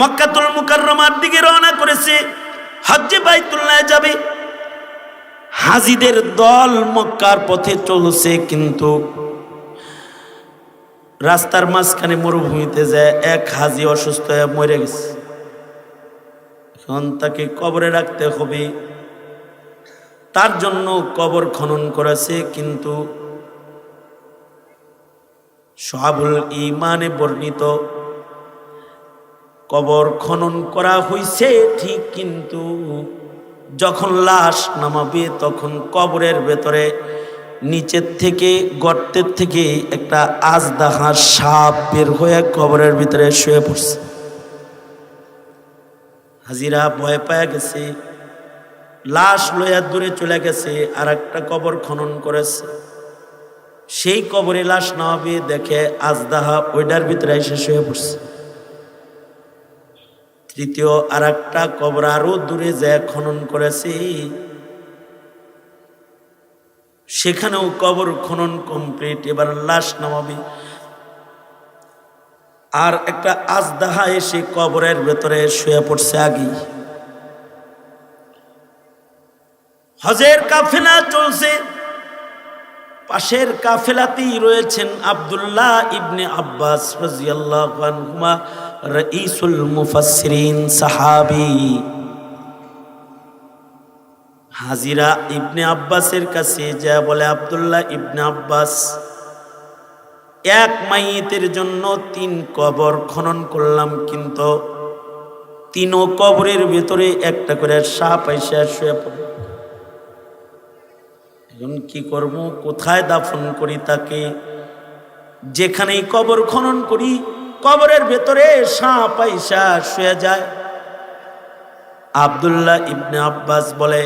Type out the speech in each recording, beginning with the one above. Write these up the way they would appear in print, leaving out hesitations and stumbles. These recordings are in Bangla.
মক্কাতুল মুকাররমার দিকে রওনা করেছে, হজ্জে বাইতুল্লাহ যাবে। হাজিদের দল মক্কার পথে চলছে, কিন্তু রাস্তার মাঝখানে মরুভূমিতে যায় এক হাজি অসুস্থ হয়ে মরে গেছে। এখন তাকে কবরে রাখতে হবে, তার জন্য কবর খনন করেছে। কিন্তু শুআবুল ঈমানে বর্ণিত কবর খনন করা হয়েছে ঠিক, কিন্তু যখন লাশ নামাবে তখন কবরের ভেতরে নিচের থেকে গর্তের থেকে একটা আজদাহা সাপ বের হয়ে কবরের ভিতরে শুয়ে পড়ছে। হাজিরা ভয় পায় গেছে, লাশ লইয়া দূরে চলে গেছে, আর একটা কবর খনন করেছে। সেই কবরে লাশ নামাবে, দেখে আজদাহা ওইটার ভিতরে এসে শুয়ে পড়ছে। তৃতীয় আর একটা কবর আরো দূরে যায় খনন করেছে, সেখানেও কবর খনন কমপ্লিট। এবার লাশ নামাবে, আর একটা আজদাহা এসে কবরের ভেতরে শুয়ে পড়ছে আগেই। হজের কাফেলা চলছে, পাশের কাফেলাতেই রয়েছেন আব্দুল্লাহ ইবনে আব্বাস রাদিয়াল্লাহু আনহুমা, রাইসুল মুফাসসিরিন সাহাবী। হাজিরা ইবনে আব্বাসের কাছে যা বলে, আব্দুল্লাহ ইবনে আব্বাস, এক মাইয়িতের জন্য 3 কবর খনন করলাম, কিন্তু 3 কবরের ভেতরে একটা করে সাপ আইসা শুয়ে পড়ে। এখন কি করব, কোথায় দাফন করি তাকে? যেখানেই কবর খনন করি কবরের ভেতরে সাপ আইসা শুয়ে যায়। আব্দুল্লাহ ইবনে আব্বাস বলে,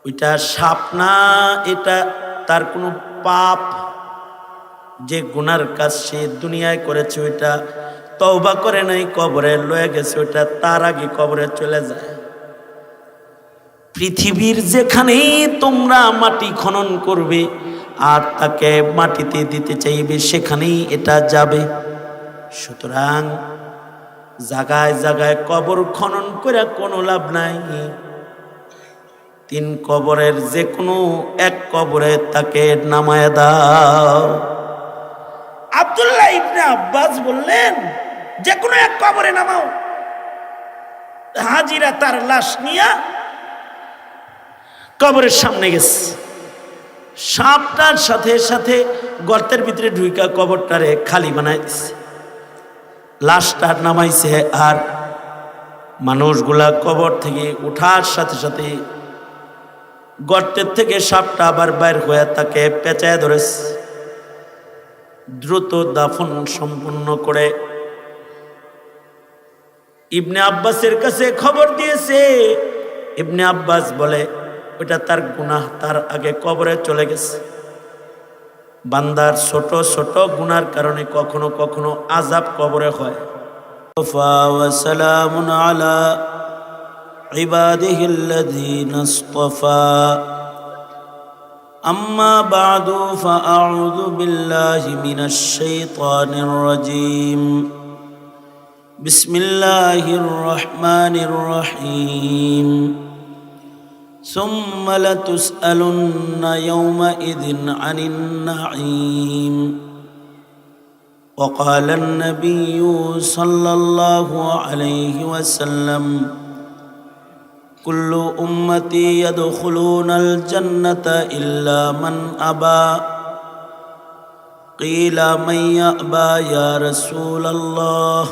ওইটা সাপ না, এটা তার কোনো পাপ, যে গুনার কাজ সে দুনিয়ায় করেছে ওইটা তওবা করে নাই, কবরে লয়ে গেছে, ওইটা তার আগে কবরে চলে যায়। পৃথিবীর যেখানেই তোমরা মাটি খনন করবে আর তাকে মাটিতে দিতে চাইবে, সেখানেই এটা যাবে। সুতরাং জায়গায় জায়গায় কবর খনন করে কোনো লাভ নাই। 3 কবরের যে কোনো এক কবরে তাকে নামায় দাও। আব্দুল্লাহ ইবনে আব্বাস বললেন, যে কোনো এক কবরে নামাও। হাজিরা তার লাশ নিয়ে কবরের সামনে গেছে, সাপটার সাথে সাথে গর্তের ভিতরে ঢুইকা কবরটারে খালি বানাই দিছে, লাশটা নামাইছে। আর মানুষগুলা কবর থেকে উঠার সাথে সাথে গর্তের থেকে সাপটা আবার বাইর হয়ে তাকে পেঁচায় ধরেছে। দ্রুত দাফন সম্পন্ন করে ইবনে আব্বাসের কাছে খবর দিয়েছে। ইবনে আব্বাস বলে, ওটা তার গুনাহ, তার আগে কবরে চলে গেছে। বান্দার ছোট ছোট গুনার কারণে কখনো কখনো আযাব কবরে হয়। ওয়া সালামুন আলা ইবাদিহিল্লাযীনা ইসতাফা, আম্মা বা'দু ফাআউযু বিল্লাহি মিনাশ শাইতানির রাজীম। বিসমিল্লাহির রহমানির রহিম। ثم لتسألن يومئذ عن النعيم. وقال النبي صلى الله عليه وسلم: كل أمتي يدخلون الجنة إلا من أبى. قيل: من يأبى يا رسول الله؟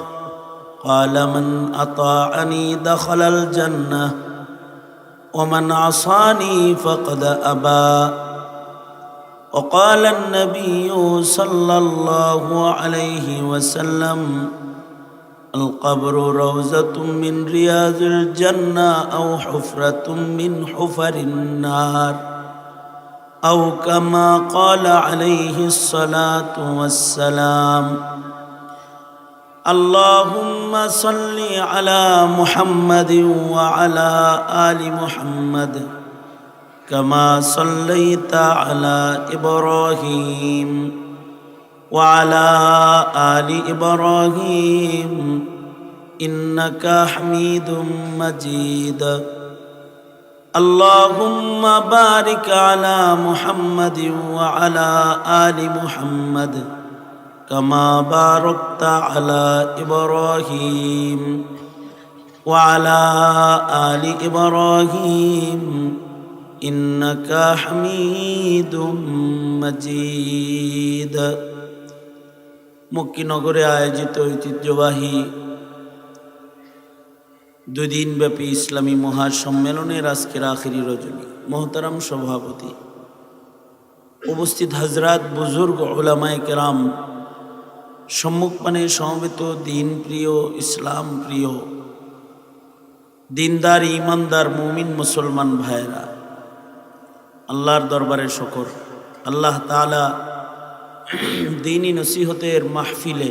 قال: من أطاعني دخل الجنة ومن عصاني فقد أبى. وقال النبي صلى الله عليه وسلم: القبر روضة من رياض الجنة أو حفرة من حفر النار، أو كما قال عليه الصلاة والسلام. اللهم صل على محمد وعلى آل محمد كما صليت على إبراهيم وعلى آل إبراهيم إنك حميد مجيد اللهم بارك على محمد وعلى آل محمد كما باركت على إبراهيم وعلى آل إبراهيم إنك حميد مجيد মক্কিনগরে আয়োজিত ঐতিহ্যবাহী দুদিন ব্যাপী ইসলামী মহাসম্মেলনের আজকের আখিরি রজনী, মোহতারাম সভাপতি, উপস্থিত হযরত বুজুর্গ উলামায়ে কেরাম, সম্মুখপানে সমবেত দিন প্রিয়, ইসলাম প্রিয়, দিনদার ইমানদার মুমিন মুসলমান ভাইরা, আল্লাহর দরবারে শুকর। আল্লাহ তাআলা দ্বীনি নসিহতের মাহফিলে,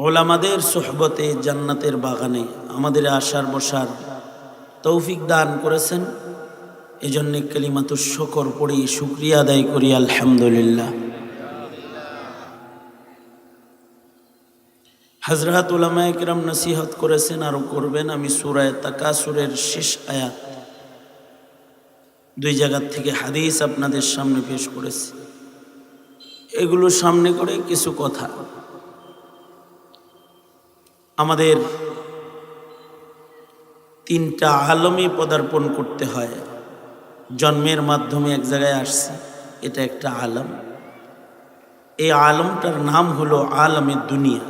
ওলামাদের সোহবতে, জান্নাতের বাগানে আমাদের আসার বসার তৌফিক দান করেছেন। এজন্য কালিমাতুশ শুকর পড়ি, শুকরিয়া আদায় করি আলহামদুলিল্লাহ। হযরত উলামায়ে কেরাম নসিহত করেছেন, আরও করবেন। আমি সূরা তাকাসুরের শেষ আয়াত, দুই জায়গা থেকে হাদিস আপনাদের সামনে পেশ করেছি। এগুলো সামনে করে কিছু কথা। আমাদের তিনটা আলমে পদার্পণ করতে হয়। জন্মের মাধ্যমে এক জায়গায় আসছে, এটা একটা আলম। এই আলমটার নাম হলো আলমে দুনিয়া।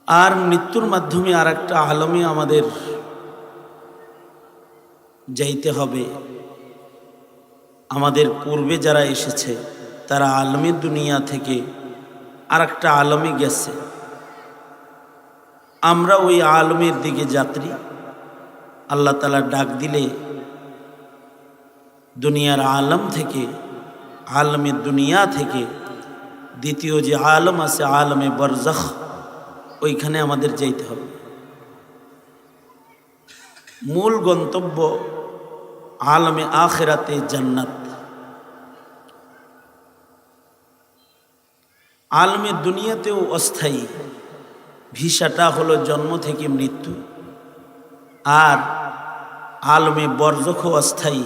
আর মৃত্যুর মাধ্যমে আর একটা আলমে আমাদের যাইতে হবে। আমাদের পূর্বে যারা এসেছে তারা আলমে দুনিয়া থেকে আর একটা আলমে গেছে, আমরা ওই আলমের দিকে যাত্রী। আল্লাহ তাআলা ডাক দিলে দুনিয়ার আলম থেকে, আলমে দুনিয়া থেকে দ্বিতীয় যে আলম আছে আলমে বরজখ, ওইখানে আমাদের যাইতে হবে। মূল গন্তব্য আলমে আখিরাতে জান্নাত। আলমে দুনিয়াতেও অস্থায়ী, ভিসাটা হলো জন্ম থেকে মৃত্যু। আর আলমে বরজখও অস্থায়ী।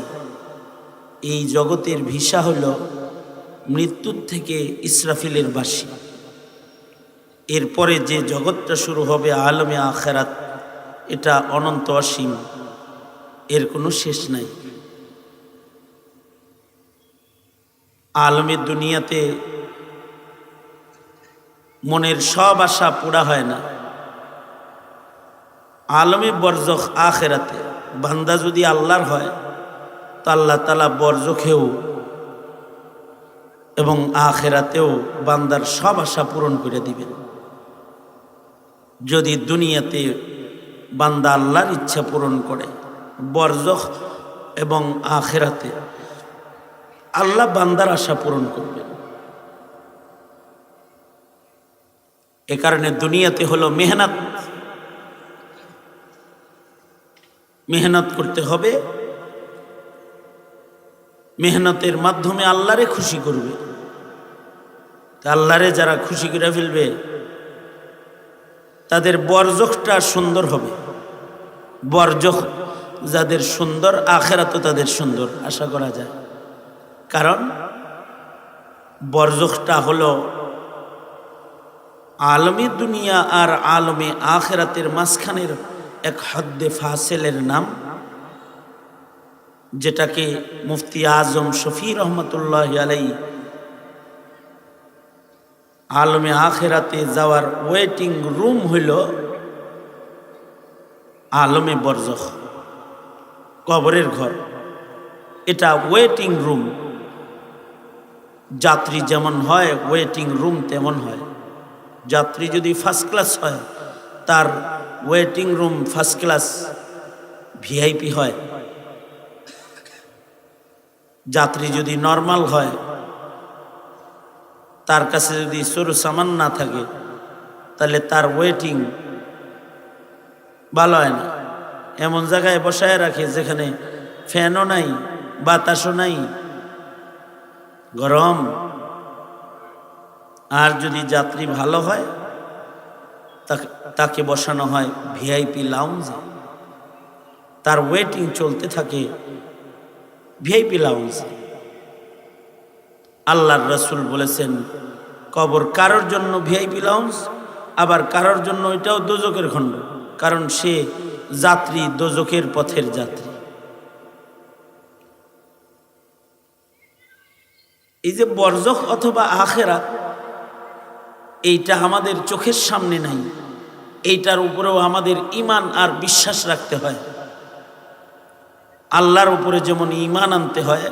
এই জগতের ভিসা হলো মৃত্যুর থেকে ইসরাফিলের বাসী। এরপরে যে জগৎটা শুরু হবে আলমে আখিরাত, এটা অনন্ত অসীম, এর কোনো শেষ নাই। আলমে দুনিয়াতে মনের সব আশা পুরা হয় না। আলমে বরজখ আখিরাতে বান্দা যদি আল্লাহর হয় তো আল্লাহ তাআলা বরজখেও এবং আখিরাতেও বান্দার সব আশা পূরণ করে দিবেন। যদি দুনিয়াতে বান্দা আল্লাহর ইচ্ছা পূরণ করে, বরজখ এবং আখিরাতে আল্লাহ বান্দার আশা পূরণ করবেন। এ কারণে দুনিয়াতে হলো মেহনত, মেহনত করতে হবে। মেহনতের মাধ্যমে আল্লাহরে খুশি করবে। তা আল্লাহরে যারা খুশি করে ফেলবে তাদের বরজখটা সুন্দর হবে। বরজখ যাদের সুন্দর, আখিরাতও তাদের সুন্দর আশা করা যায়। কারণ বরজখটা হলো আলমে দুনিয়া আর আলমে আখিরাতের মাঝখানের এক হদ্দে ফাসেলের নাম, যেটাকে মুফতি আজম শফি রহমতুল্লাহ আলাইহি আলমে আখিরাতে যাওয়ার ওয়েটিং রুম হইল আলমে বরজখ, কবরের ঘর। এটা ওয়েটিং রুম। যাত্রী যেমন হয় ওয়েটিং রুম তেমন হয়। যাত্রী যদি ফার্স্ট ক্লাস হয় তার waiting room first class VIP হয়। যাত্রী যদি নর্মাল হয়, তার কাছে যদি সরু সামান না থাকে, তাহলে তার ওয়েটিং ভালো হয় না। এমন জায়গায় বসায় রাখে যেখানে ফ্যানও নাই, বাতাসও নাই, গরম। আর যদি যাত্রী ভালো হয় তাকে বসানো হয় ভিআইপি লাউঞ্জে, তার ওয়েটিং চলতে থাকে ভিআইপি লাউঞ্জে। আল্লাহর রাসূল বলেছেন কবর কারোর জন্য ভিআইপি লাউঞ্জ, আবার কারোর জন্য এটাও দোজখের খণ্ড, কারণ সে যাত্রী, দোজখের পথের যাত্রী। এই যে বরজখ অথবা আখিরাত, এইটা আমাদের চোখের সামনে নাই, এইটার উপরেও আমাদের ঈমান আর বিশ্বাস রাখতে হয়। আল্লাহর উপরে যেমন ঈমান আনতে হয়,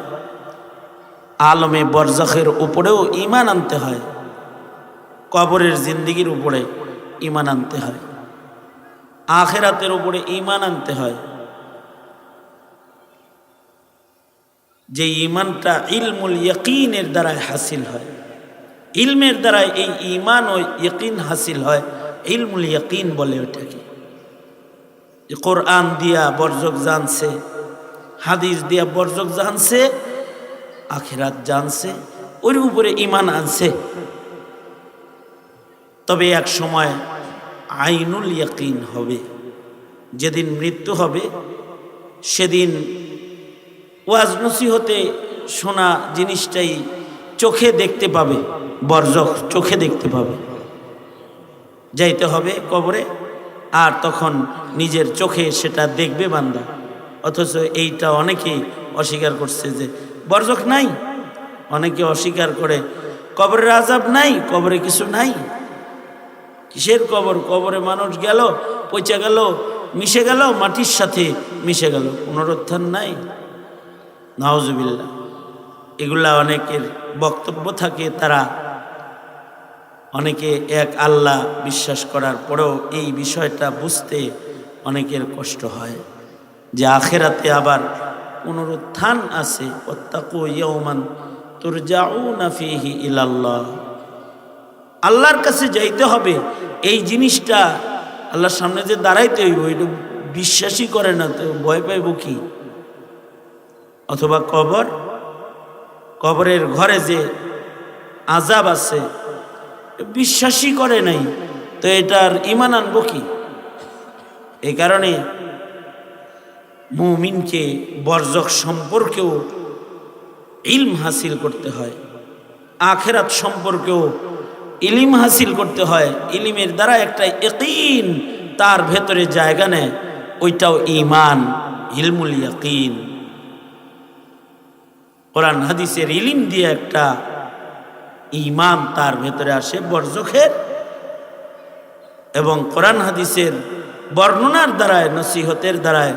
আলমে বরজখের উপরেও ঈমান আনতে হয়, কবরের জিন্দেগির উপরে ঈমান আনতে হয়, আখিরাতের উপরে ঈমান আনতে হয়। যে ঈমানটা ইলমুল ইয়াকিনের দ্বারাই হাসিল হয়, ইলমের দ্বারাই এই ঈমান ও ইয়াকিন হাসিল হয়, ইলমুল ইয়াকিন বলে ওটাকে। যে কোরআন দিয়া বরজখ জানছে, হাদিস দিয়া বরজখ জানছে, আখিরাত জানছে, ওর উপরে ঈমান আনছে। তবে এক সময় আইনুল ইয়াকিন হবে, যেদিন মৃত্যু হবে সেদিন ওয়াজ নসিহতে শোনা জিনিসটাই চোখে দেখতে পাবে, বরজখ চোখে দেখতে পাবে। যাইতে হবে কবরে, আর তখন নিজের চোখে সেটা দেখবে বান্দা। অথচ এইটা অনেকেই অস্বীকার করছে যে বরজখ নাই, অনেকে অস্বীকার করে কবরের আযাব নাই, কবরে কিছু নাই। কিসের কবর? কবরে মানুষ গেল, পচে গেল, মিশে গেল, মাটির সাথে মিশে গেল, পুনরুত্থান নাই। নাউজুবিল্লাহ। এগুলা অনেকের বক্তব্য থাকে, তারা অনেকে এক আল্লাহ বিশ্বাস করার পরেও এই বিষয়টা বুঝতে অনেকের কষ্ট হয় যে আখিরাতে আবার পুনরুত্থান আছে। ওয়াত্তাকু ইয়াওমান তুরজাউনা ফীহি ইলাল্লাহ, আল্লাহর কাছে যাইতে হবে। এই জিনিসটা আল্লাহর সামনে যে দাঁড়াইতে হইব, এটা বিশ্বাসই করে না তো ভয় পাইব কি? অথবা কবর, কবরের ঘরে যে আযাব আছে বিশ্বাসই করে নাই, তো এটার ঈমান আনবো কি? এই কারণে মুমিনকে বরজখ সম্পর্কেও ইলম হাসিল করতে হয়, আখিরাত সম্পর্কেও ইলম হাসিল করতে হয়। ইলমের দ্বারা একটা ইয়াকিন তার ভেতরে জায়গা নেয়, ওইটাও ঈমান, ইলমুল ইয়াকিন। কোরআন হাদিসের ইলম দিয়ে একটা ঈমান তার ভেতরে আসে বরজখের, এবং কোরআন হাদিসের বর্ণনার দ্বারায়, নসিহতের দ্বারায়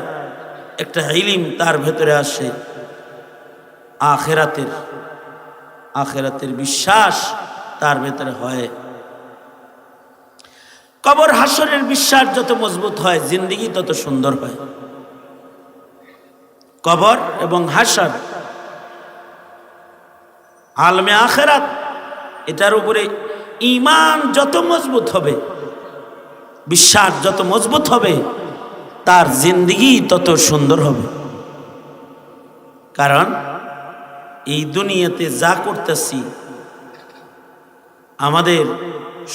একটা ইলম তার ভেতরে আসে আখিরাতের, আখিরাতের বিশ্বাস তার ভেতরে হয়। কবর হাসরের বিশ্বাস যত মজবুত হয়, জিন্দেগি তত সুন্দর হয়। কবর এবং হাসর, আলমে আখিরাত, এটার উপরে ঈমান যত মজবুত হবে, বিশ্বাস যত মজবুত হবে, তার জিন্দেগি তত সুন্দর হবে। কারণ এই দুনিয়াতে যা করতেছি, আমাদের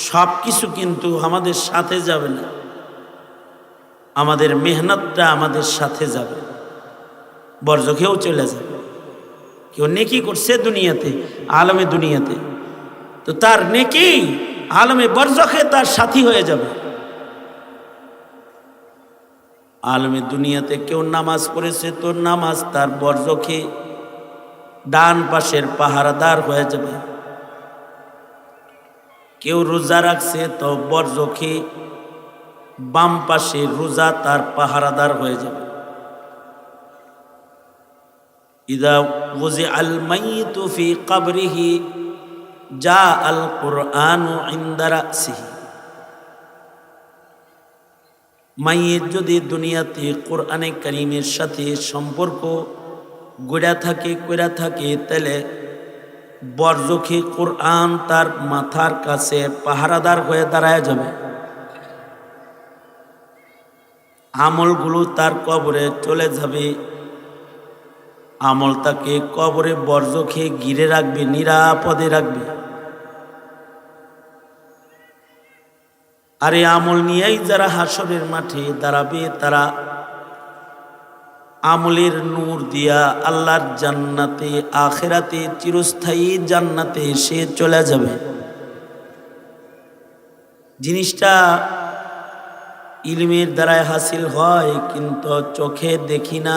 সব কিছু কিন্তু আমাদের সাথে যাবে না, আমাদের মেহনতটা আমাদের সাথে যাবে, বরজখেও চলে যাবে। কেউ নেকি করছে দুনিয়াতে, আলমে দুনিয়াতে, তো তার নেকি আলমে বরজখে তার সাথী হয়ে যাবে। আলমে দুনিয়াতে কেউ নামাজ পড়েছে, তো নামাজ তার বরজখে ডান পাশের পাহারাদার হয়ে যাবে। কেউ রোজা রাখছে, তো বরজখে বাম পাশে রোজা তার পাহারাদার হয়ে যাবে। ইদা ওয়াজিআল মাইয়িতু ফি কবরিহি জাআল কুরআনু ইনদা রাসিহি, মাইয়িত যদি দুনিয়াতে কোরআনে কারীমের সাথে সম্পর্ক গড়া থাকে, তাহলে বরজখে কোরআন তার মাথার কাছে পাহারাদার হয়ে দাঁড়ায় যাবে। আমলগুলো তার কবরে চলে যাবে, আমল তাকে কবরে বর্জ্য খেয়ে ঘিরে রাখবে, নিরাপদে রাখবে। আর এই আমল নিয়েই যারা হাসরের মাঠে দাঁড়াবে, তারা আমলের নূর দিয়া আল্লাহর জান্নাতে, আখিরাতে চিরস্থায়ী জান্নাতে সে চলে যাবে। জিনিসটা ইলমের দ্বারাই হাসিল হয়, কিন্তু চোখে দেখি না।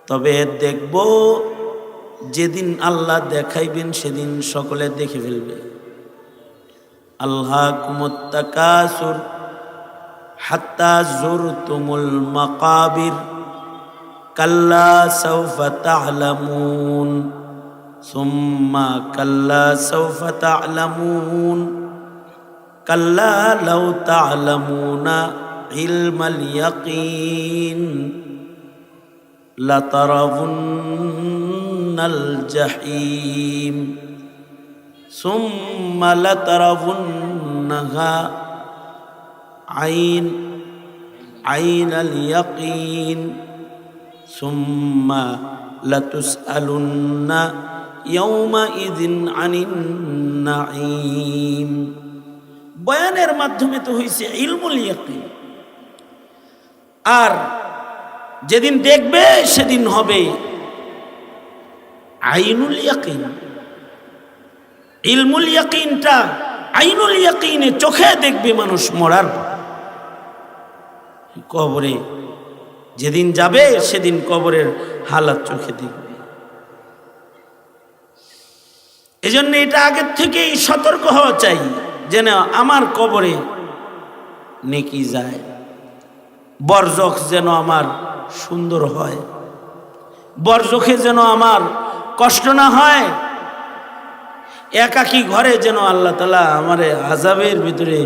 তবে দেখব যেদিন আল্লাহ দেখাইবেন, সেদিন সকলে দেখে ফেলবে। আল্লাহকুমুত তাকাসুর হাত্তা যুরতুমুল মাকাবির কাল্লা সাউফা তা'লামুন সুম্মা কাল্লা সাউফা তা'লামুন কাল্লা লাউ তা'লামুনা ইলমাল ইয়াকিন লাতারাবুন্নাল জাহিম সুম্মা লাতারাবুন্নাহা আইনাল ইয়াকিন সুম্মা লাতুসআলুন্না ইয়াউমাইযিন আনিন নাঈম। বয়ানের মাধ্যমে তো হইছে ইলমুল ইয়াকিন, আর যেদিন দেখবে সেদিন হবে আইনুল ইয়াকিন। ইলমুল ইয়াকিনটা আইনুল ইয়াকিনে চোখে দেখবে মানুষ মরার পর। কবরে যেদিন যাবে সেদিন কবরের হালাত চোখে দেখবে। এজন্য এটা আগের থেকেই সতর্ক হওয়া চাই, যেন আমার কবরে নেকি যায়, বরজখ যেন আমার সুন্দর হয়, বরজখে যেন আমার কষ্ট না হয়, একাকী ঘরে যেন আল্লাহ তাআলা আমারে আযাবের ভিতরে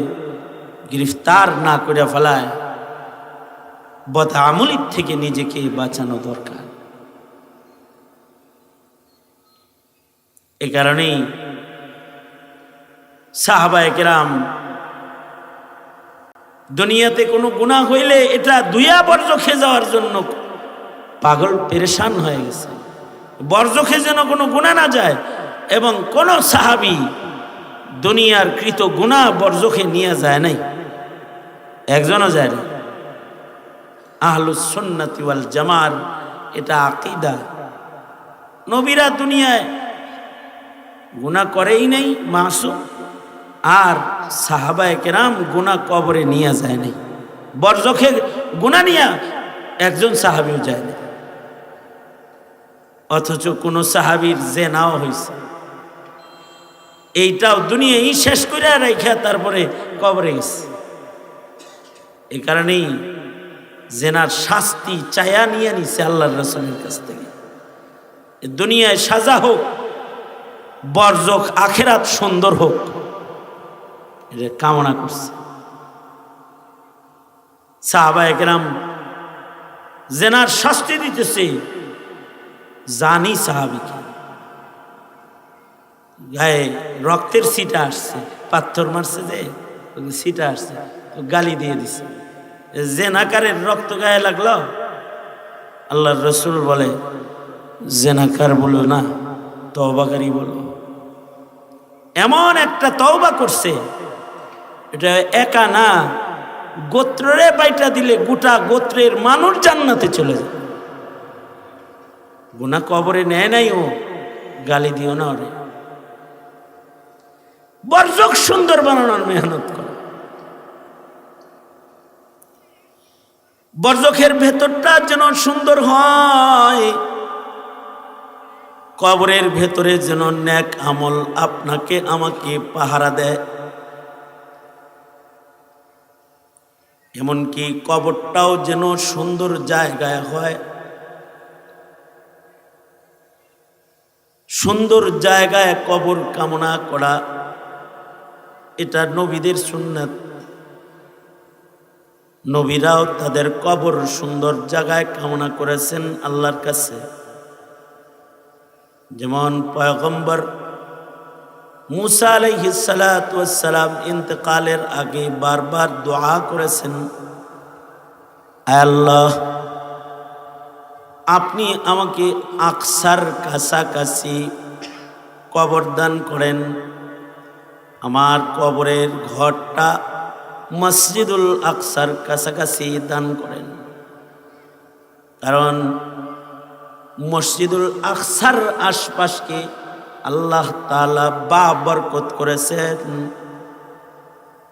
গ্রেফতার না করে ফেলায়। বদআমলির থেকে নিজেকে বাঁচানো দরকার। এই কারণেই সাহাবায়ে কেরাম দুনিয়াতে কোনো গুনাহ হইলে এটা দুইয়া বরজখে যাওয়ার জন্য পাগল পেরেশান হয়ে গেছে, বরজখে যেন কোনো গুনাহ না যায়। এবং কোন সাহাবী দুনিয়ার কৃত গুনাহ বরজখে নিয়ে যায় নাই, একজনও যায় না। আহলুস সুন্নাতি ওয়াল জামার এটা আকীদা। নবীরা দুনিয়ায় গুনাহ করেই নাই, মাসুম। আর সাহাবায়ে কেরাম গুনাহ কবরে নিয়ে যায় নাই, বরজখে গুনাহ নিয়ে একজন সাহাবীও যায় না। অথচ কোন সাহাবীর জিনাও হয়েছে, এইটাও দুনিয়ায় শেষ করে রেখে তারপরে কবরে গেছে। এই কারণেই জিনার শাস্তি চায়া নিয়ে নিছে আল্লাহর রাসূলের কাছ থেকে। দুনিয়ায় সাজা হোক, বরজখ আখিরাত সুন্দর হোক, এটা কামনা করছে। সাহাবায়ে কেরাম জিনার শাস্তি দিতেছে, জানি সাহাবীকে গায়ে রক্তের ছিটা আসছে, পাথর মারছে, যে ছিটা আসছে, গালি দিয়ে দিছে। জেনাকারের রক্ত গায়ে লাগলো, আল্লাহর রাসূল বলে জেনাকার বলো না, তওবাকারী বলো। এমন একটা তওবা করছে, এটা একা না, গোত্ররে বাইটা দিলে গোটা গোত্রের মানুষ জান্নাতে চলে যায়। গুনাহ কবরে নেয় নাই, ও গালি দিও না ওরে। বরজখ সুন্দর বানানোর মেহনত করে, বরজখের ভেতরটা যেন সুন্দর হয়, কবরের ভেতরে যেন নেক আমল আপনাকে আমাকে পাহারা দেয়। এমনকি কবরটাও যেন সুন্দর জায়গায় হয়, সুন্দর জায়গায় কবর কামনা করা এটা নবীদের সুন্নাত। নবীরাও তাদের কবর সুন্দর জায়গায় কামনা করেছেন আল্লাহর কাছে। যেমন পয়গম্বর মুসা আলাইহিস সালাতু ওয়াস সালাম ইন্তেকালের আগে বারবার দোয়া করেছেন, আয় আল্লাহ আপনি আমাকে আকসার কাছাকাছি কবর দান করেন, আমার কবরের ঘরটা মসজিদুল আকসার কাছাকাছি দান করেন। কারণ মসজিদুল আকসার আশপাশকে আল্লাহ তাআলা বরকত করেছেন,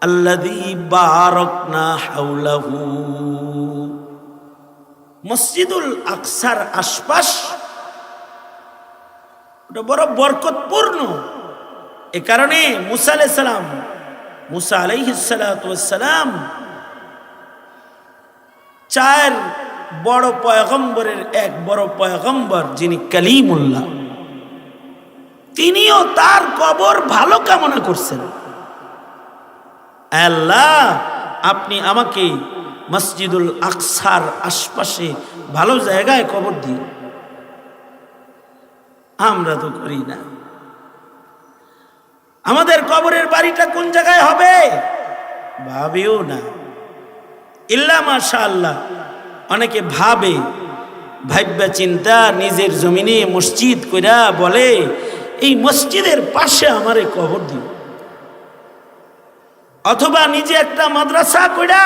আল্লাযী বারাকনা হাওলাহু। মসজিদুল আকসার আশপাশ ওটা বড় বরকতপূর্ণ। এ কারণে মুসা আলাইহিস সালাম 4 বড় পয়গম্বরের এক বড় পয়গম্বর যিনি কালিমুল্লাহ, তিনিও তার কবর ভালো কামনা করছেন। আল্লাহ, আপনি আমাকে মসজিদুল আকসার আশপাশে ভালো জায়গায় কবর দিন। আমরা তো করি না। আমাদের কবরের বাড়িটা কোন জায়গায় হবে ভাবেও না। ইল্লা মাশাআল্লাহ, অনেকে ভাববা চিন্তা নিজের জমিনে মসজিদ কইরা বলে এই মসজিদের পাশে আমারে কবর দিন, অথবা নিজে একটা মাদ্রাসা কইরা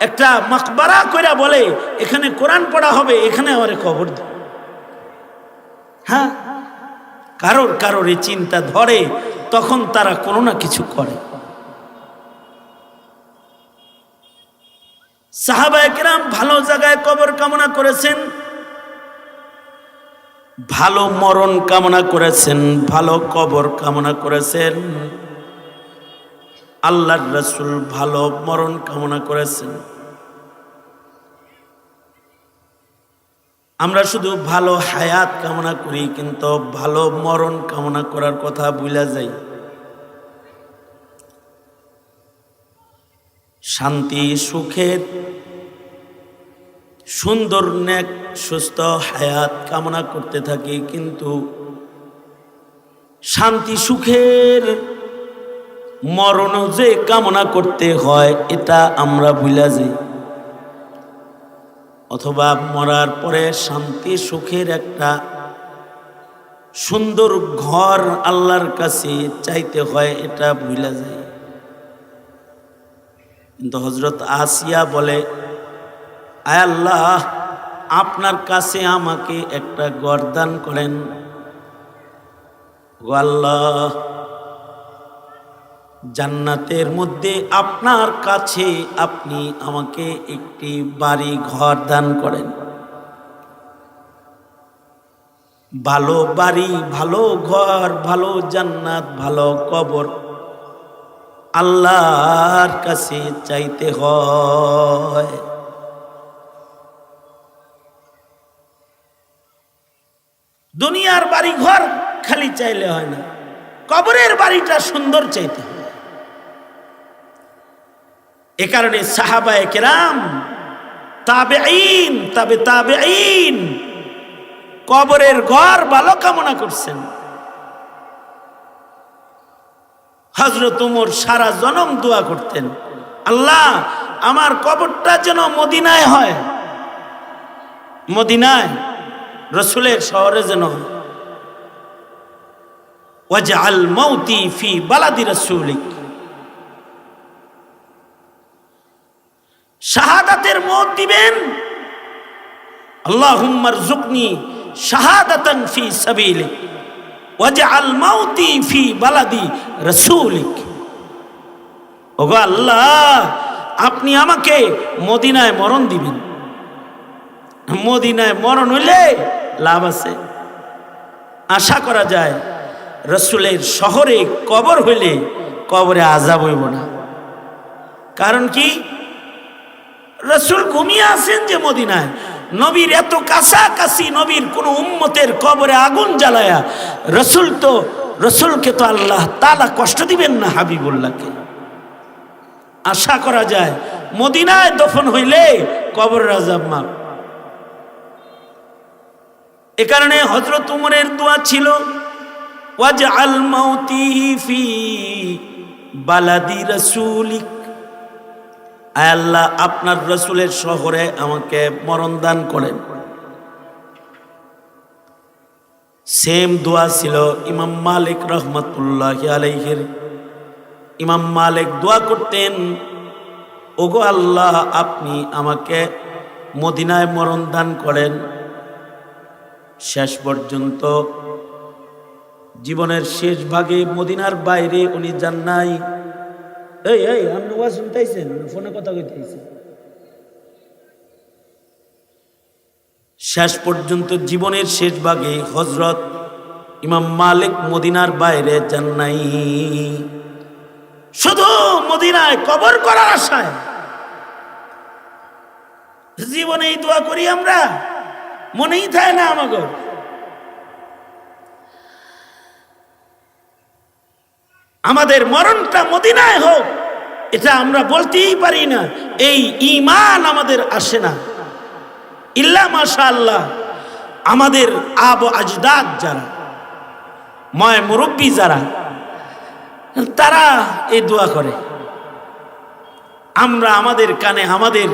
একটা মাকবারা কইরা বলে এখানে কোরআন পড়া হবে, এখানে আমারে কবর দিন। হ্যাঁ, কারোর এই চিন্তা ধরে, তখন তারা কোনো না কিছু করে। সাহাবায়ে কেরাম ভালো জায়গায় কবর কামনা করেছেন, ভালো মরণ কামনা করেছেন, ভালো কবর কামনা করেছেন। আল্লাহর রাসূল ভালো মরণ কামনা করেছেন। আমরা শুধু ভালো হায়াত কামনা করি, কিন্তু ভালো মরণ কামনা করার কথা ভুলে যাই। শান্তি সুখের সুন্দর নেক সুস্থ হায়াত কামনা করতে থাকি, কিন্তু শান্তি সুখের মরণও যে কামনা করতে হয় এটা আমরা ভুলে যাই। অথবা মরার পরে শান্তি সুখের একটা সুন্দর ঘর আল্লাহর কাছে চাইতে হয়, এটা ভুলে যায়। কিন্তু হযরত আসিয়া বলে, আয় আল্লাহ, আপনার কাছে আমাকে একটা ঘর দান করেন। ও আল্লাহ, জান্নাতের মধ্যে আপনার কাছে আপনি আমাকে একটি বাড়ি ঘর দান করেন। ভালো বাড়ি, ভালো ঘর, ভালো জান্নাত, ভালো কবর আল্লাহর কাছে চাইতে হয়। দুনিয়ার বাড়ি ঘর খালি চাইলে হয় না, কবরের বাড়িটা সুন্দর চাইতে হয়। এ কারণে সাহাবায়ে কেরাম, তাবেঈন, তাবেঈন কবরের ঘর ভালো কামনা করছেন। হযরত ওমর সারা জনম দোয়া করতেন, আল্লাহ আমার কবরটা যেন মদিনায় হয়, মদিনায় রাসূলের শহরে যেন হয়। ওয়াজআল মাউতি ফি বালাদি রাসূলিক, শাহাদাতের মওত দিবেন, আল্লাহুম্মা রযুকনি শাহাদাতান ফি সাবিলিক ওয়াজআল মাউতি ফি বালাদি রাসূলিক। ওগো আল্লাহ, আপনি আমাকে মদিনায় মরণ দিবেন। মদিনায় মরণ হইলে লাভ আছে। আশা করা যায় রাসূলের শহরে কবর হইলে কবরে আযাব হইব না। কারণ কি, রাসূল ঘুমিয়ে আছেন যে মদিনায়, নবীর এত কাছাকাছি, নবীর কোন উম্মতের কবরে আগুন জ্বালায়া রাসূলকে তো আল্লাহ তাআলা কষ্ট দিবেন না, হাবিবুল্লাহকে। আশা করা যায় মদিনায় দফন হইলে কবরের আযাব মাফ। এ কারণে হযরত ওমরের দোয়া ছিল, ওয়াজআল মাউতি ফি বালাদি রাসূলিক, আয় আল্লাহ আপনার রাসূলের শহরে আমাকে মরণ দান করেন। সেম দোয়া ছিল ইমাম মালিক রহমতুল্লাহ আলাইহির। ইমাম মালিক দোয়া করতেন, ওগো আল্লাহ, আপনি আমাকে মদিনায় মরণ দান করেন। শেষ পর্যন্ত জীবনের শেষ ভাগে মদিনার বাইরে উনি যান নাই। এই আপনি ওয়াজ শুনতেছেন, ফোনে কথা কইতেছেন? শেষ পর্যন্ত জীবনের শেষ ভাগে হযরত ইমাম মালিক মদিনার বাইরে যান নাই, শুধু মদিনায় কবর করার আশায়। জীবনেই দোয়া করি আমরা, মনেই থাকে না আমাকে। আমাদের মরণটা মদিনায় হোক, এটা আমরা বলতেই পারি না। এই ঈমান আমাদের আসে না, ইল্লা মাশাআল্লাহ আমাদের আব আজদাদ যারা, ময় মুরব্বী যারা, তারা এই দোয়া করে। আমরা আমাদের কানে আমাদের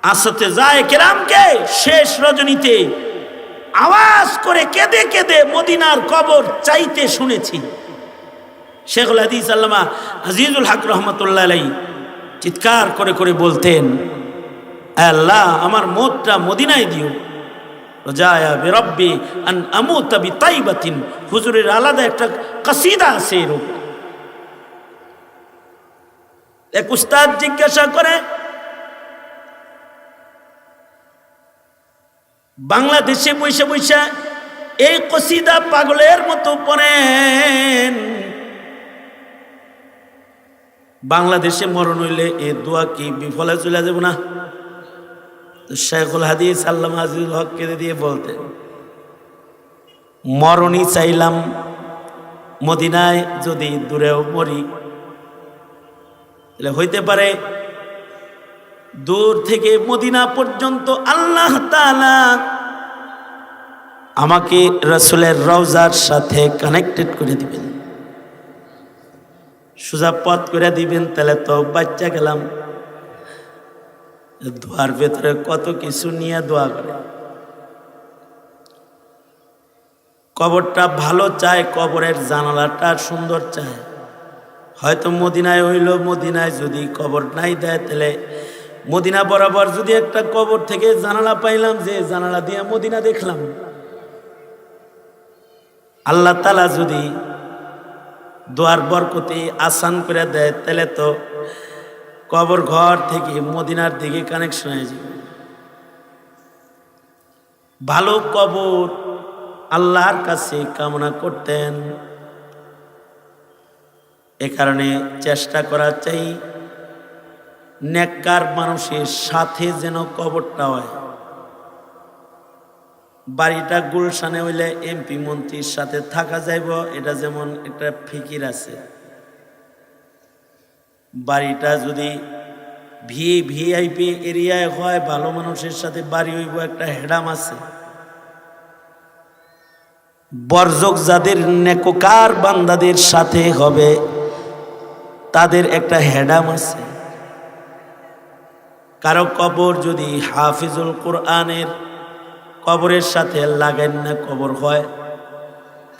আসতে যায় কেরামকে শেষ রজনীতে আওয়াজ করে কেঁদে কেঁদে মদিনার কবর চাইতে শুনেছি। শেখুল হাদিস আল্লামা আজিজুল হক রহমতুল্লাহ আলাইহি চিৎকার করে করে বলতেন, আল্লাহ আমার মওতটা মদিনায় দিও, রাজায়া বিরব্বি আন আমুতা বিতাইবাতিন। হুজুরের আলাদা একটা কসিদা আছে এরূপ। এক উস্তাদ জিজ্ঞাসা করে, বাংলাদেশে বৈশা বৈশা এই কসিদা পাগলের মতো পড়েন, বাংলাদেশে মরণ হইলে এই দোয়া কি বিফলে চলে যাব না? শেখুল হাদিস আল্লামা আজিজুল হক কে দিয়ে বলতেন, মরণই চাইলাম মদিনায়, যদি দূরেও মরি তাহলে হইতে পারে দূর থেকে মদিনা পর্যন্ত আল্লাহ তাআলা আমাকে রাসূলের রওজার সাথে কানেক্টেড করে দিবেন, সোজা পথ করে দিবেন। তাহলে তো বাচ্চা গেলাম। দোয়ার ভেতরে কত কিছু নিয়ে দোয়া করে। কবরটা ভালো চায়, কবরের জানালাটা সুন্দর চায়। হয়তো মদিনায় হইল, মদিনায় যদি কবর নাই দেয়, তাহলে মদিনা বরাবর যদি একটা কবর থেকে জানালা পাইলাম, যে জানালা দিয়ে মদিনা দেখলাম। আল্লাহ তাআলা যদি দোয়ার বরকতে আসান করে দেয়, তাহলে তো কবর ঘর থেকে মদিনার দিকে কানেকশন হয়ে যাবে। ভালো কবর আল্লাহর কাছে কামনা করতেন। এ কারণে চেষ্টা করা চাই নেককার মানুষের সাথে যেন কবরটা হয়। বাড়িটা গুলশানে হইলে এমপি মন্ত্রীর সাথে থাকা যাইব, এটা যেমন একটা ফিকির আছে। বাড়িটা যদি ভিআইপি এরিয়ায় হয়, ভালো মানুষের সাথে বাড়ি হইব, একটা হেডাম আছে। বরজক যাদের নেককার বান্দাদের সাথে হবে, তাদের একটা হেডাম আছে। কারো কবর যদি হাফিজুল কোরআনের কবরের সাথে লাগান না কবর হয়,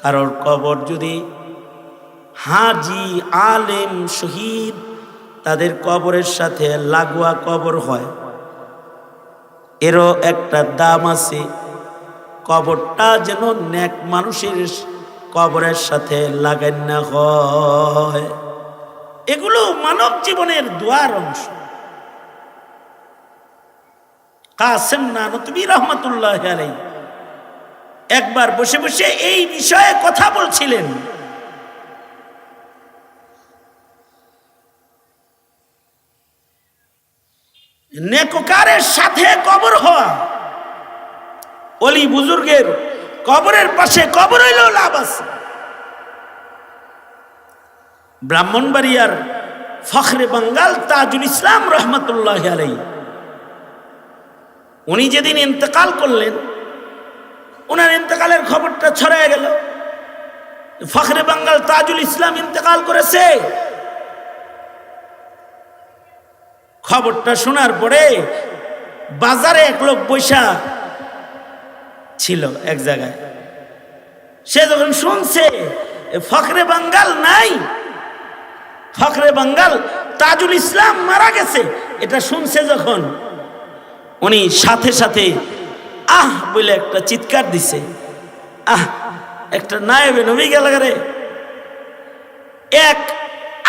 কারোর কবর যদি হাজি আলেম শহীদ তাদের কবরের সাথে লাগোয়া কবর হয়, এরও একটা দাম আছে। কবরটা যেন নেক মানুষের কবরের সাথে লাগান না হয়। এগুলো মানব জীবনের দোয়ার অংশ। কাসেম নানতুবি রহমতুল্লাহ আলাইহি একবার বসে বসে এই বিষয়ে কথা বলছিলেন। নেককারের সাথে কবর হওয়া, অলি বুজুর্গের কবরের পাশে কবর হইলেও লাভ আছে। ব্রাহ্মণবাড়িয়ার ফখরে বাঙ্গাল তাজুল ইসলাম রহমতুল্লাহ আলাইহি, উনি যেদিন ইন্তেকাল করলেন, ওনার ইন্তেকালের খবরটা ছড়ায় গেল, ফখরে বাঙ্গাল তাজুল ইসলাম ইন্তেকাল করেছে। খবরটা শোনার পরে বাজারে এক লোক বৈশা ছিল এক জায়গায়। সে যখন শুনছে ফখরে বাঙ্গাল নাই, ফখরে বাঙ্গাল তাজুল ইসলাম মারা গেছে, এটা শুনছে যখন, উনি সাথে সাথে আহ বলে একটা চিৎকার দিছে, আহ একটা নায়েবে নবী গেল রে। এক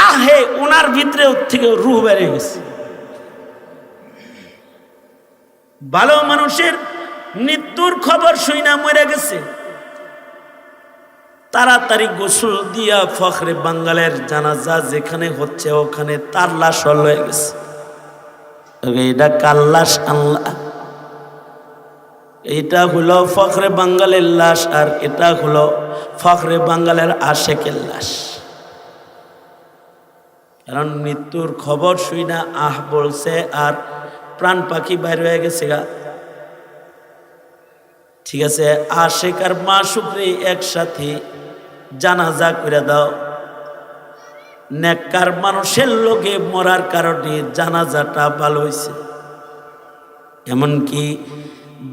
আহে ওনার ভিতরে থেকে রুহ বেরিয়ে গেছে। ভালো মানুষের মৃত্যুর খবর শুই না মরে গেছে, তাড়াতাড়ি গোসল দিয়া ফখরে বাঙ্গালের জানাজা যেখানে হচ্ছে ওখানে তার লাশ হয়ে গেছে। এটা কার লাশ আল্লাহ, এটা হলো ফখরে বাঙ্গালের লাশ, আর এটা হলো ফখরে বাঙ্গালের আশেকের লাশ। কারণ মৃত্যুর খবর শুই না আহ বলছে, আর প্রাণ পাখি বাইর হয়ে গেছে গা। ঠিক আছে, আশেক আর মাসুকরে একসাথে জানাজা করে দাও। নেককার মানুষের লোকে মরার কারণে জানাজাটা ভালো হয়েছে। এমনকি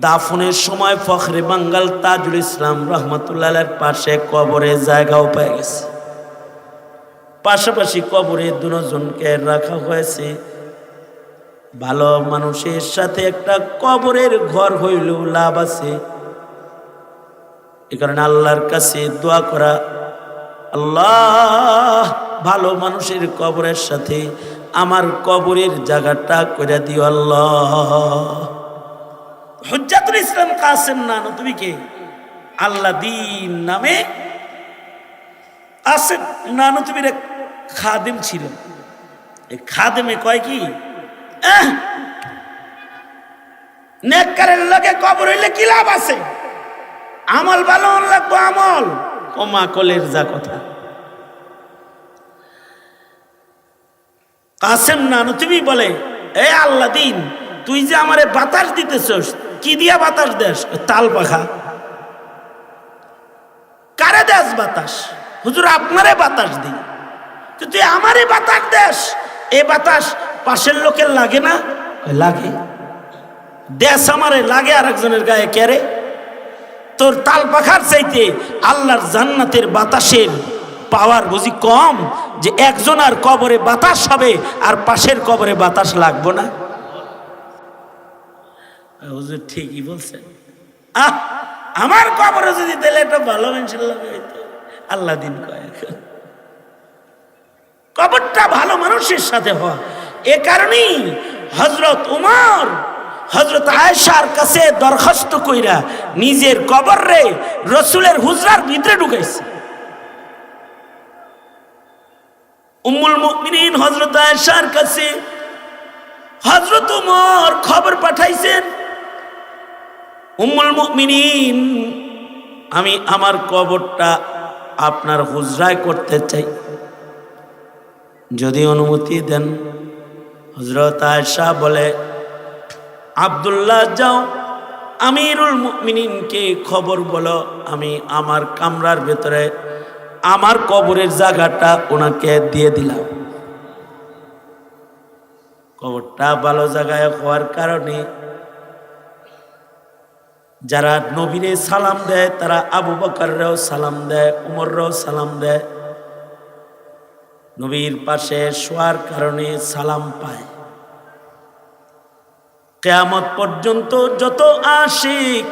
দাফনের সময় ফখরে বাঙ্গাল তাজুল ইসলাম রহমতুল্লাহের পাশে কবরে জায়গাও পেয়ে গেছে। পাশাপাশি কবরে দুজনকে রাখা হয়েছে। ভালো মানুষের সাথে একটা কবরের ঘর হইলেও লাভ আছে। এ কারণে আল্লাহর কাছে দোয়া করা, আল্লাহ ভালো মানুষের কবরের সাথে আমার কবরের জায়গাটা করে দিও আল্লাহ। হুজ্জাতুল ইসলাম কাসেম নানতুবীকে আল্লাহ দিন নামে, কাসেম নানতুবীর এক খাদেম ছিল। এই খাদেমে কয় কি, নেককারের লগে কবর হইলে কি লাভ আছে, আমল ভালো লাগবো, আমল কমা কলের যা কথা। কাসেম নানতুবী বলে, এ আল্লাহ দিন, তুই যে আমারে বাতাস দিতেছস, কি দিয়া বাতাস দেস? তাল পাখা। কারে দেস বাতাস? হুজুর আপনারে বাতাস দিই। তুই আমারে বাতাস দেস, এ বাতাস পাশের লোকের লাগে না? লাগে। দেশ আমারে লাগে আর একজনের গায়ে কেরে? তোর তাল পাখার চাইতে আল্লাহর জান্নাতের বাতাসের পাওয়ার বুঝি কম, যে একজন আর কবরে বাতাস হবে আর পাশের কবরে বাতাস লাগবো না? হুজুর ঠিকই বলছেন। আমার কবরে যদি দিলে একটা ভালো মানুষের লাগে হইতো। আল্লাহ দিন কয় কবরটা ভালো মানুষের সাথে হওয়া। এ কারণেই হযরত উমর হযরত আয়েশার কাছে দরখাস্ত কইরা নিজের কবর রে রাসূলের হুজরার ভিতরে ঢুকাইছে। উম্মুল মুমিনিন হযরত আয়েশার কাছে হযরত উমর খবর পাঠাইছেন, উম্মুল মুমিনিন আমি আমার কবরটা আপনার হুজরায় করতে চাই, যদি অনুমতি দেন। হযরত আয়েশা বলে, আব্দুল্লাহ যাও আমিরুল মুমিনিনকে খবর বলো, আমি আমার কামরার ভেতরে আমার কবরের জায়গাটা ওনাকে দিয়ে দিলাম। কবরটা ভালো জায়গায় হওয়ার কারণে যারা নবীরে সালাম দেয় তারা আবু বকররেও সালাম দেয়, উমররেও সালাম দেয়। নবীর পাশে শোয়ার কারণে সালাম পায়। কিয়ামত পর্যন্ত যত আশিক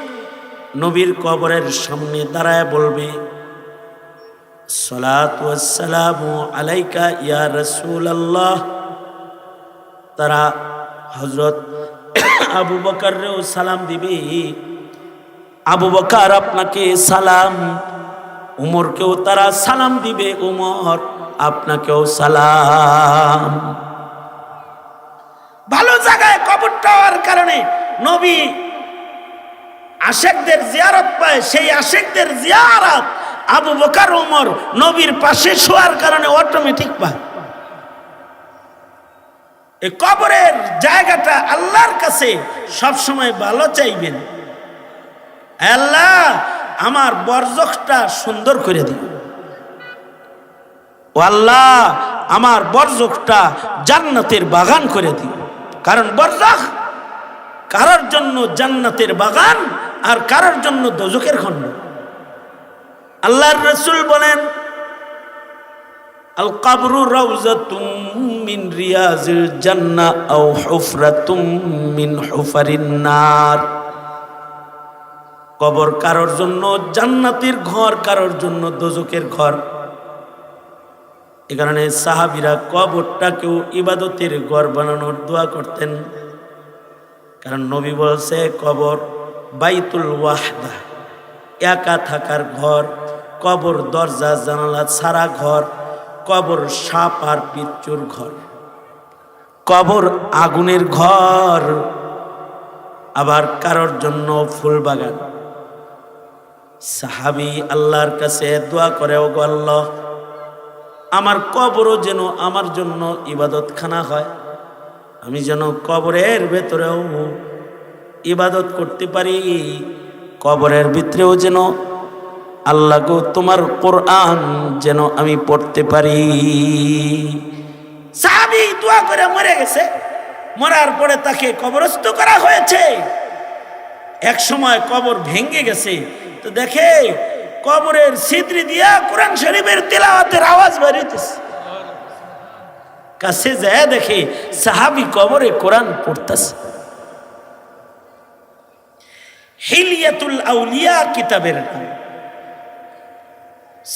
নবীর কবরের সামনে দাঁড়ায় বলবে, সালাতু ওয়াসসালামু আলাইকা ইয়া রাসূলুল্লাহ, তারা হযরত আবু বকররেও সালাম দিবে, আবু বকর আপনাকে সালাম। উমরকেও তারা সালাম দিবে, উমর আপনাকেও সালাম। ভালো জায়গায় কবরটা হওয়ার কারণে নবী আশেকদের জিয়ারত পায়। সেই আশেকদের জিয়ারত আবু বকর উমর নবীর পাশে শোয়ার কারণে অটোমেটিক পায়। এই কবরের জায়গাটা আল্লাহর কাছে সবসময় ভালো চাইবেন, আল্লাহ আমার বরজখটা সুন্দর করে দিও, ও আল্লাহ আমার বরজখটা জান্নাতের বাগান করে দিও। কারণ বরজখ কারোর জন্য জান্নাতের বাগান, আর কারোর জন্য দোজখের খণ্ড। আল্লাহর রাসূল বলেন, আল কবরু রাউযাতুম মিন রিয়াজিল জান্নাহ আও হুফরাতুম মিন হুফারিন নার। কবর কারোর জন্য জান্নাতের ঘর, কারোর জন্য দোজখের ঘর। এই কারণে সাহাবীরা কবরটাকেও ইবাদতের ঘর বানানোর দোয়া করতেন। কারণ নবী বলছে কবর বাইতুল ওয়াহদা, একা থাকার ঘর। কবর দরজা জানালা ছাড়া ঘর। কবর সাপ আর বিচ্ছুর ঘর। কবর আগুনের ঘর। আবার কারোর জন্য ফুল বাগান। সাহাবী আল্লাহর কাছে দোয়া করে, ওগো আল্লাহ, আমার কবরও যেন আমার জন্য ইবাদতখানা হয়, আমি যেন কবরের ভেতরেও ইবাদত করতে পারি, কবরের ভিতরেও যেন আল্লাহ গো তোমার কোরআন যেন আমি পড়তে পারি। সাহাবী দোয়া করে মরে গেছে। মরার পরে তাকে কবরস্থ করা হয়েছে। এক সময় কবর ভেঙে গেছে, তো দেখে কবরের ছিদ্রি দিয়া কোরআন শরীফের তেলাওয়াতের আওয়াজ বেরিয়েছে। কাছে যায় দেখে সাহাবী কবরে কোরআন পড়তেছে। হিলিয়াতুল আউলিয়া কিতাবের নাম।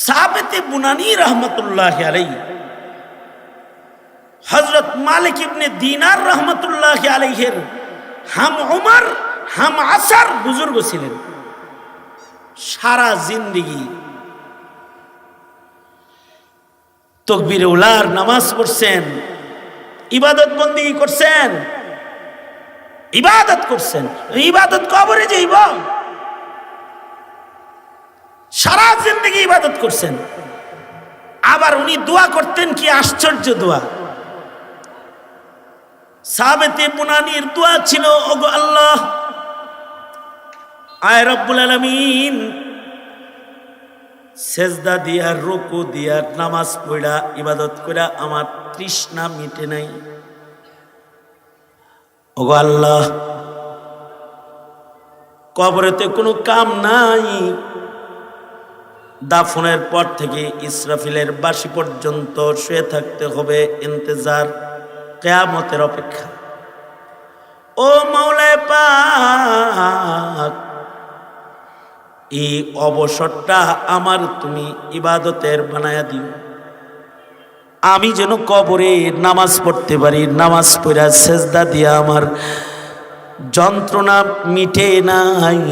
সাবিত বুনানি রহমতুল্লাহ আলাইহি, হযরত মালিক ইবনে দিনার রহমতুল্লাহ আলাইহির হাম উমর হাম আসার বুজুর্গ ছিলেন। সারা জিন্দেগি তাকবীরে উলার নামাজ পড়ছেন, ইবাদত বন্দেগী করছেন, ইবাদত করছেন। ইবাদত কবরে যাইব, সারা জিন্দেগি ইবাদত করছেন। আবার উনি দোয়া করতেন, কি আশ্চর্য দোয়া। সাবিতে বুনানির দোয়া ছিল, ওগো আল্লাহ, আয় রব্বুল আলামিন, সেজদা দিয়া রুকু দিয়া নামাজ পড়া ইবাদত কইরা আমার তৃষ্ণা মিটে নাই। ওগো আল্লাহ, কবরেতে কোনো কাম নাই। দাফনের পর থেকে ইসরাফিলের বাঁশি পর্যন্ত শুয়ে থাকতে হবে, ইন্তজার, কিয়ামতের অপেক্ষা। ও মাওলানা পাক, এই অবসরটা আমার তুমি ইবাদতের বানায়া দিও। আমি যেন কবরে নামাজ পড়তে পারি, নামাজ পড়া সেজদা দিয়া আমার যন্ত্রণা মিটে নাই।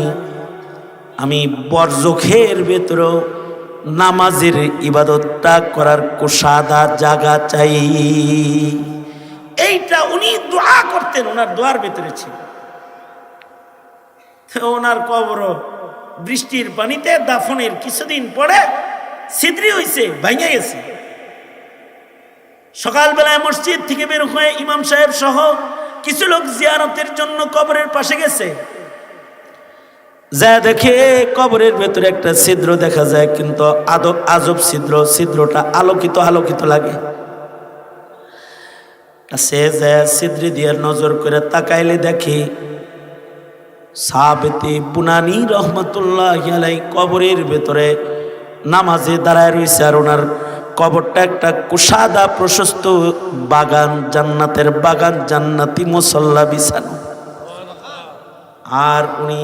আমি বরজখের ভেতরেও নামাজের ইবাদতটা করার কুশাদা জায়গা চাই। এইটা উনি দোয়া করতেন, ওনার দোয়ার ভেতরে ছিল। ওনার কবর বৃষ্টির পানিতে দাফনের কিছুদিন পরে ছিদ্রি হয়েছে, ভাঙে গেছে। সকালবেলায় মসজিদ থেকে বের হয়ে ইমাম সাহেব সহ কিছু লোক জিয়ারতের জন্য কবরের পাশে গেছে। যা দেখে কবরের ভেতরে একটা ছিদ্র দেখা যায়, কিন্তু আজব ছিদ্র। ছিদ্রটা আলোকিত আলোকিত লাগে। কাছে যায় ছিদ্রি দিয়ে নজর করে তাকাইলে দেখি সাবিতে বুনানি রহমতুল্লাহ আলাইহি কবরের ভেতরে নামাজে দাঁড়ায় রয়েছে। আর ওনার কবরটা একটা কুশাদা প্রশস্ত বাগান, জান্নাতের বাগান, জান্নাতি মুসল্লা বিছানো। আর উনি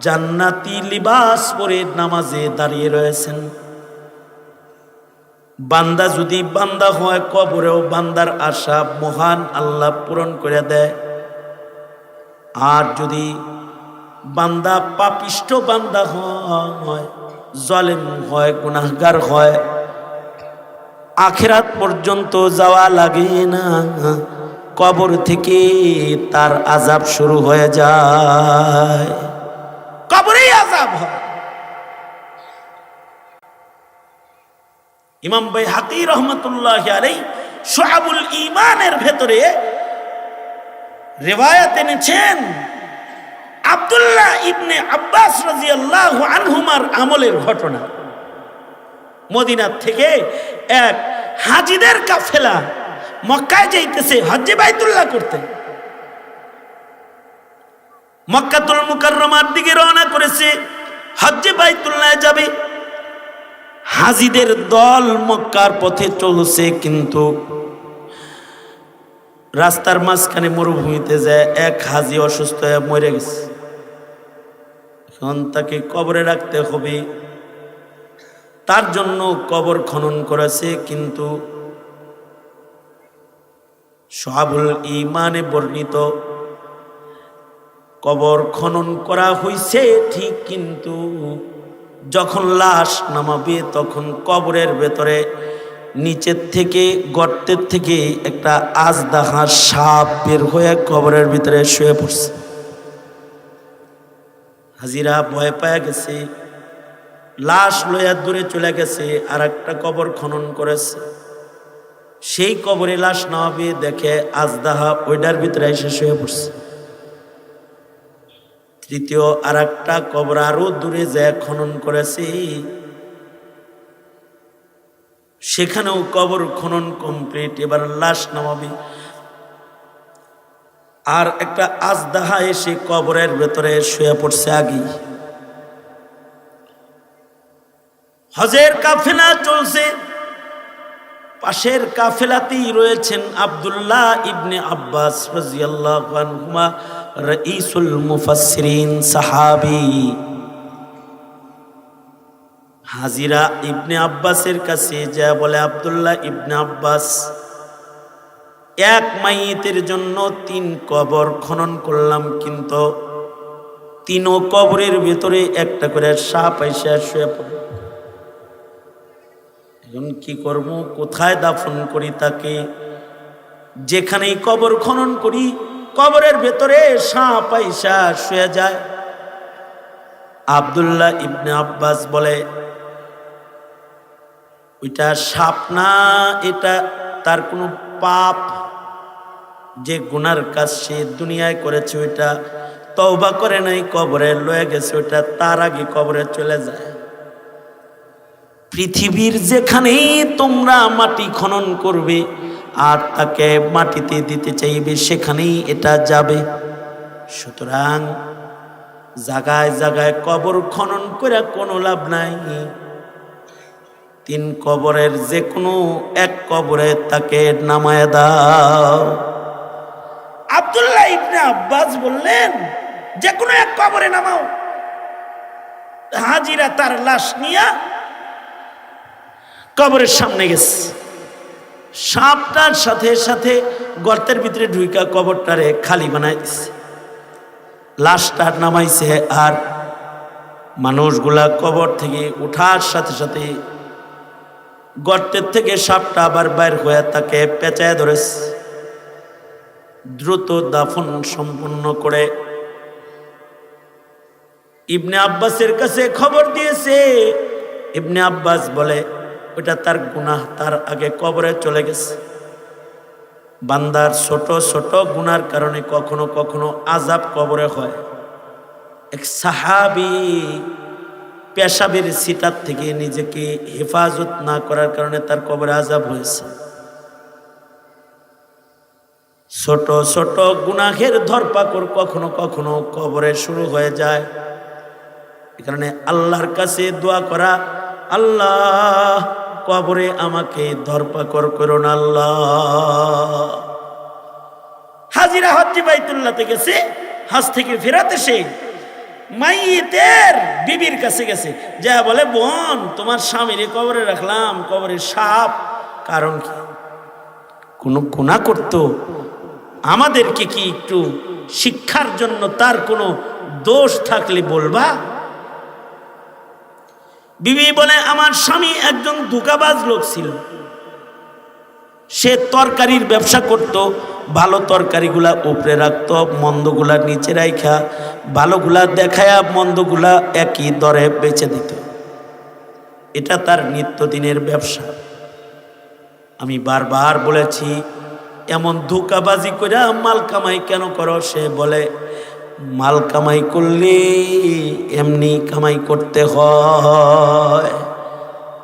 জান্নাতি লিবাস পরে নামাজে দাঁড়িয়ে রয়েছেন। বান্দা যদি বান্দা হয়, কবরেও বান্দার আশা মহান আল্লাহ পূরণ করে দেয়। আর যদি বান্দা পাপিষ্ঠ বান্দা হয়, জালেম হয়, গুনাহগার হয়, আখিরাত পর্যন্ত যাওয়া লাগে না, কবর থেকে তার আযাব শুরু হয়ে যায়। কবরেই আযাব হয়। ইমাম বাইহাকী রহমতুল্লাহ আলাইহি শুআবুল ঈমানের ভেতরে রিওয়ায়াত এনেছেন, আব্দুল্লাহ ইবনে আব্বাস রাদিয়াল্লাহু আনহুমার আমলের ঘটনা। মদিনা থেকে এক হাজীদের কাফেলা মক্কায় যাইতেছে হজ্জে বাইতুল্লাহ করতে। মক্কাতুল মুকাররমার দিকে রওনা করেছে, হজ্জে বাইতুল্লাহ যাবে। হাজিদের দল মক্কার পথে চলছে, কিন্তু রাস্তার মাঝখানে মরুভূমিতে যায় এক হাজি অসুস্থ হয়ে মরে গেছে। এখন তাকে কবরে রাখতে হবে, তার জন্য কবর খনন করেছে, কিন্তু শুআবুল ঈমানে বর্ণিত কবর খনন করা হয়েছে ঠিক, কিন্তু যখন লাশ নামাবে তখন কবরের ভেতরে নিচের থেকে গর্তের থেকে একটা আজদাহা সাপ বের হয়ে কবরের ভিতরে শুয়ে পড়ছে। হাজিরা ভয় পায় গেছে, লাশ লইয়া দূরে চলে গেছে, আর একটা কবর খনন করেছে। সেই কবরে লাশ নামাবে, দেখে আজদাহা ওইটার ভিতরে এসে শুয়ে পড়ছে। তৃতীয় আর একটা কবর আরো দূরে যায় খনন করেছে, সেখানেও কবর খনন কমপ্লিট। এবার লাশ নামাবে, আর একটা আজদাহা এসে কবরের ভেতরে শুয়ে পড়ছে আগে। হজের কাফেলা চলছে, পাশের কাফেলাতেই রয়েছেন আব্দুল্লাহ ইবনে আব্বাস রাদিয়াল্লাহু আনহুমা, রাইসুল মুফাসসিরিন সাহাবী। হাজিরা ইবনে আব্বাসের কাছে যা বলে, আব্দুল্লাহ ইবনে আব্বাস, এক মাইয়িতের জন্য 3 কবর খনন করলাম, কিন্তু 3 কবরের ভিতরে একটা করে সাপ এসে শুয়ে পড়ে। এখন কি করব, কোথায় দাফন করি তাকে? যেখানেই কবর খনন করি কবরের ভেতরে সাপ আইসা শুয়ে যায়। আব্দুল্লাহ ইবনে আব্বাস বলে, ওইটা সাপ না, এটা তার কোনো পাপ, যে গুনার কাজ সে দুনিয়ায় করেছে ওইটা তওবা করে নাই, কবরে লয়ে গেছে, ওইটা তার আগে কবরে চলে যায়। পৃথিবীর যেখানেই তোমরা মাটি খনন করবে আর তাকে মাটিতে দিতে চাইবে, সেখানেই এটা যাবে। সুতরাং জায়গায় জায়গায় কবর খনন করে কোনো লাভ নাই। 3 কবরের যে কোনো এক কবরে তাকে নামায় দাও। আব্দুল্লাহ ইবনে আব্বাস বললেন, যে কোনো এক কবরে নামাও। হাজিরা তার লাশ নিয়ে কবরের সামনে গেছে। সাপটার সাথে সাথে গর্তের ভিতরে ঢুইকা কবরটারে খালি বানাই দিছে, লাশটা নামাইছে। আর মানুষগুলা কবর থেকে উঠার সাথে সাথে গর্তের থেকে সাপটা আবার বাইর হয়ে তাকে পেঁচায় ধরেছে। দ্রুত দাফন সম্পন্ন করে ইবনে আব্বাসের কাছে খবর দিয়েছে। ইবনে আব্বাস বলে, ওটা তার গুনাহ, তার আগে কবরে চলে গেছে। বান্দার ছোট ছোট গুনার কারণে কখনো কখনো আযাব কবরে হয়। এক সাহাবী পেশাবের সিটার থেকে নিজেকে হেফাজত না করার কারণে তার কবরে আযাব হয়েছে। ছোট ছোট গুনাহের ধরপাকড় কখনো কখনো কবরে শুরু হয়ে যায়। এ কারণে আল্লাহর কাছে দোয়া করা, আল্লাহ কবরে আমাকে ধরপাকড় করো না আল্লাহ। হাজিরা হজ্জে বাইতুল্লাহতে গেছে, হজ থেকে ফেরাতে সে মাইয়িতের বিবির কাছে গেছে, যা বলে, বোন তোমার স্বামীরে কবরে রাখলাম, কবরে সাপ। কারণ কি? কোনো গুনাহ করতো, আমাদেরকে কি একটু শিক্ষার জন্য তার কোনো দোষ থাকলে বলবা? বিবি বলে, আমার স্বামী একজন ধোঁকাবাজ লোক ছিল। সে তরকারির ব্যবসা করত, ভালো তরকারিগুলা উপরে রাখত, মন্দগুলা নিচে রাখা, ভালোগুলা দেখায়া মন্দগুলা একই দরে বেচে দিত। এটা তার নিত্যদিনের ব্যবসা। আমি বারবার বলেছি, এমন ধোঁকাবাজি করে মাল কামাই কেন করো? সে বলে, মাল কামাই করলে এমনি কামাই করতে হয়।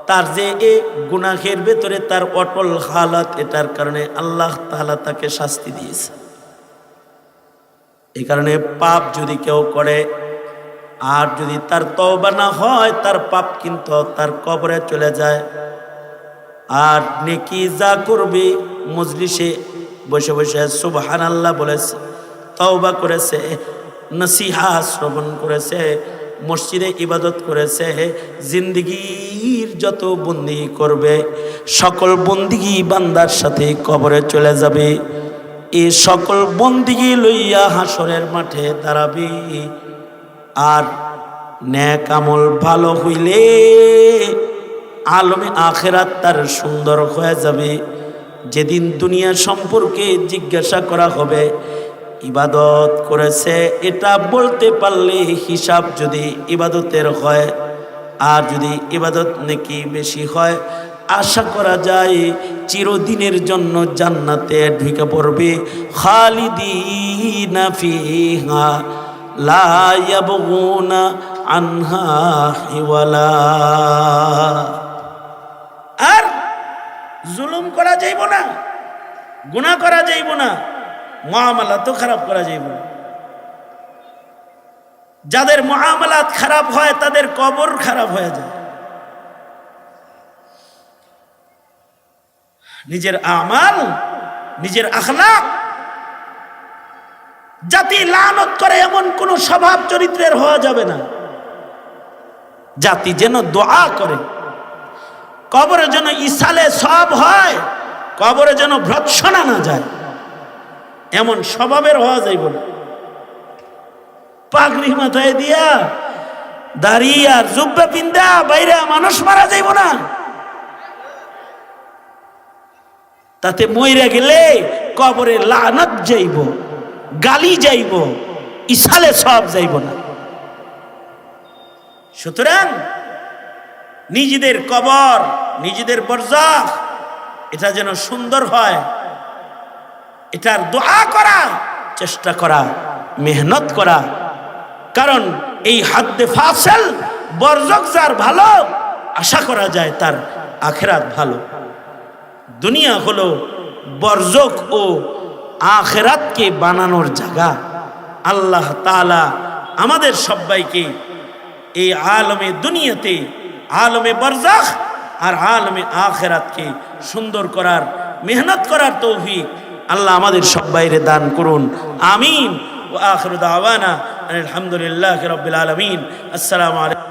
তার যে এ গুনাহের ভেতরে তার অটল হালাত, এটার কারণে আল্লাহ তাআলা তাকে শাস্তি দিয়েছে। এই কারণে পাপ যদি কেউ করে আর যদি তার তওবা না হয়, তার পাপ কিন্তু তার কবরে চলে যায়। আর নেকি যা করবে, মজলিসে বসে বসে সুবহানাল্লাহ বলেছে, তওবা করেছে, নসিহা শ্রবণ করেছে, মসজিদে ইবাদত করেছে, জিন্দগির যত বন্দি করবে সকল বন্দিগি বান্দার সাথে কবরে চলে যাবে। এই সকল বন্দিগি লইয়া হাসরের মাঠে দাঁড়াবে। আর নেক আমল ভালো হইলে আলমে আখেরাত তার সুন্দর হয়ে যাবে। যেদিন দুনিয়া সম্পর্কে জিজ্ঞাসা করা হবে, ইবাদত করেছে এটা বলতে পারলে হিসাব যদি ইবাদতের হয়, আর যদি ইবাদত নেকি বেশি হয়, আশা করা যায় চিরদিনের জন্য জান্নাতে ঢুকে পড়বে। খালিদিনা ফিহা লা ইয়াবগুনা আনহা হিওয়ালা। আর জুলুম করা যাইব না, গুনাহ করা যাইব না, মুআমালাত তো খারাপ করা যাইব না। যাদের মুআমালাত খারাপ হয় তাদের কবর খারাপ হয়ে যায়। নিজের আমাল, নিজের আখলাক জাতি লানত করে এমন কোন স্বভাব চরিত্রের হওয়া যাবে না। জাতি যেন দোয়া করে, কবরে যেন ইসালে সব হয়, কবরে যেন ভর্ৎসনা না যায়, এমন স্বভাবের হওয়া যাইব না। পাগড়ি মাথায় দিয়া দাড়ি আর জুব্বা পিন্দা বাইরে মানুষ মারা যাইব না। তাতে মইরা গেলে কবরে লানত যাইব, গালি যাইব, ইসালে সব যাইব না। সুতরাং নিজেদের কবর, নিজেদের বরজাখ এটা যেন সুন্দর হয়, এটার দোয়া করা, চেষ্টা করা, মেহনত করা। কারণ এই হাদ্দে ফাসল বরজাখ যার ভালো, আশা করা যায় তার আখিরাত ভালো। দুনিয়া হলো বরজাখ ও আখিরাতকে বানানোর জায়গা। আল্লাহ তাআলা আমাদের সবাইকে এই আলমে দুনিয়াতে, আলমে বরজাখ আর আলমে আখিরাতকে সুন্দর করার, মেহনত করার তৌফিক আল্লাহ আমাদের সবাইরে দান করুন। আমিন। ওয়া আখিরু দাওয়ানা আলহামদুলিল্লাহি রাব্বিল আলামিন। আসসালামু আলাইকুম।